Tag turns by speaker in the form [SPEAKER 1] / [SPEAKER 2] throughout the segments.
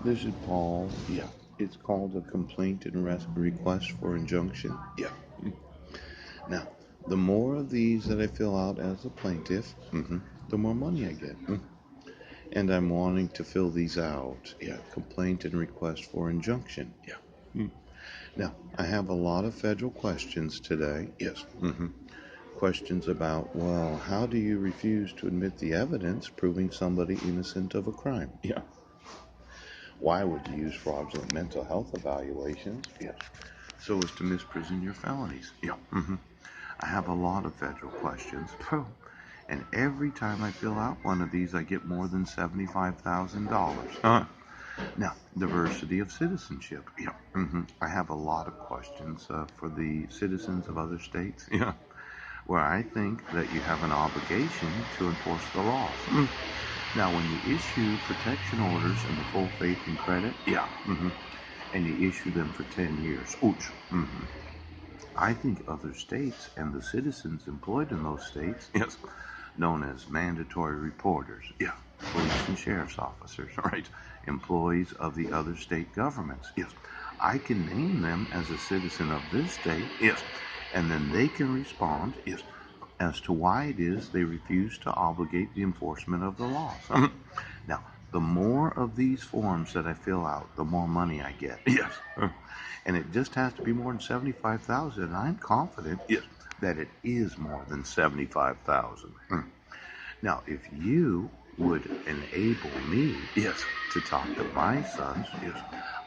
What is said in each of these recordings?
[SPEAKER 1] This is Paul. Yeah. It's called a complaint and request for injunction. Yeah. Now, the more of these that I fill out as a plaintiff, the more money I get. And I'm wanting to fill these out. Yeah. Complaint and request for injunction. Yeah. Now, I have a lot of federal questions today. Yes. Questions about, well, how do you refuse to admit the evidence proving somebody innocent of a crime? Yeah. Why would you use fraudulent mental health evaluations? Yes. So as to mispresent your felonies. Yeah. I have a lot of federal questions. And every time I fill out one of these, I get more than $75,000. Now, diversity of citizenship. Yeah. I have a lot of questions for the citizens of other states. Yeah. Where I think that you have an obligation to enforce the laws. Now, when you issue protection orders in the full faith and credit, yeah, and you issue them for 10 years, ouch, I think other states and the citizens employed in those states, yes, known as mandatory reporters, yeah, police and sheriff's officers, right, employees of the other state governments, yes, I can name them as a citizen of this state, yes, and then they can respond, yes, as to why it is they refuse to obligate the enforcement of the laws. Now, the more of these forms that I fill out, the more money I get. Yes. And it just has to be more than 75,000, and I'm confident, yes, that it is more than 75,000. Now, if you would enable me, yes, to talk to my sons, yes,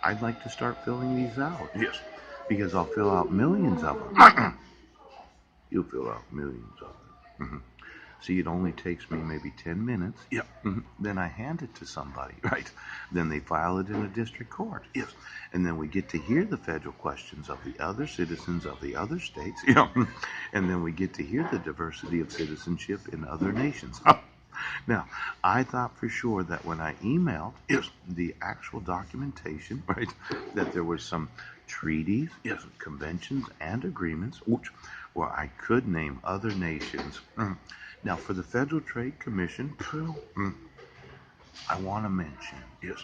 [SPEAKER 1] I'd like to start filling these out. Yes. Because I'll fill out millions of them. You'll fill out millions of them. See, it only takes me maybe 10 minutes. Yeah. Then I hand it to somebody, right? Then they file it in a district court. Yes. And then we get to hear the federal questions of the other citizens of the other states. Yeah. And then we get to hear the diversity of citizenship in other nations. Now, I thought for sure that when I emailed, yes, the actual documentation, right, that there was some treaties, yes, conventions and agreements, which where I could name other nations. Now, for the Federal Trade Commission, I want to mention, yes,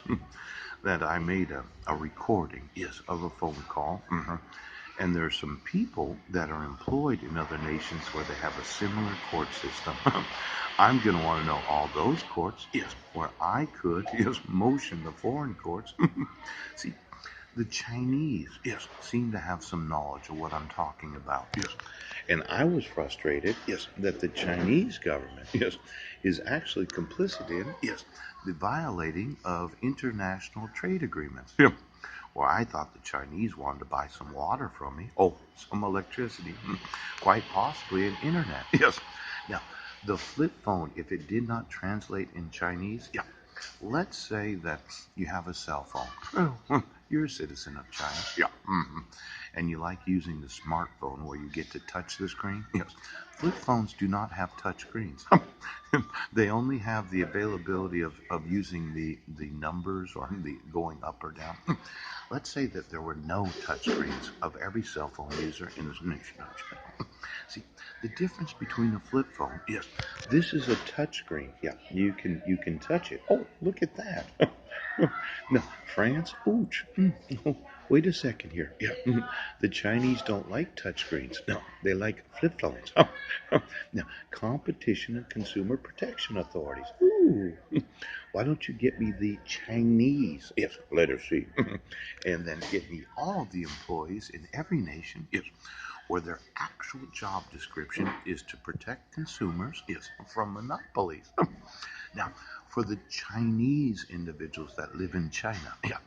[SPEAKER 1] that I made a recording, yes, of a phone call. And there's some people that are employed in other nations where they have a similar court system. I'm going to want to know all those courts, yes, where I could, yes, motion the foreign courts. See, the Chinese, yes, seem to have some knowledge of what I'm talking about, yes. And I was frustrated, yes, that the Chinese government, yes, is actually complicit in, yes, the violating of international trade agreements. Yep. Well, I thought the Chinese wanted to buy some water from me. Oh, some electricity. Quite possibly an internet. Yes. Now, the flip phone, if it did not translate in Chinese, yeah. Let's say that you have a cell phone. You're a citizen of China. Yeah. And you like using the smartphone where you get to touch the screen. Yes. Flip phones do not have touch screens. They only have the availability of using the numbers or the going up or down. Let's say that there were no touch screens of every cell phone user in this nation. See, the difference between a flip phone, yes, this is a touch screen. Yeah, you can touch it. Oh, look at that. Now, France, ouch. Oh, wait a second here. Yeah, the Chinese don't like touch screens. No, they like flip phones. Now, Competition and Consumer Protection Authorities. Ooh, why don't you get me the Chinese? Yes, letter C. And then get me all the employees in every nation. Yes, where their actual job description is to protect consumers, yes, from monopolies. Now, for the Chinese individuals that live in China, yeah,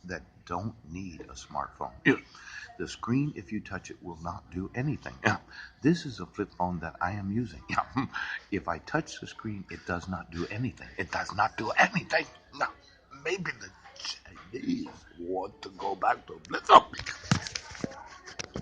[SPEAKER 1] that don't need a smartphone, yes, the screen, if you touch it, will not do anything. Yeah, this is a flip phone that I am using. Yeah, if I touch the screen, it does not do anything. It does not do anything. Now, maybe the Chinese want to go back to flip phone.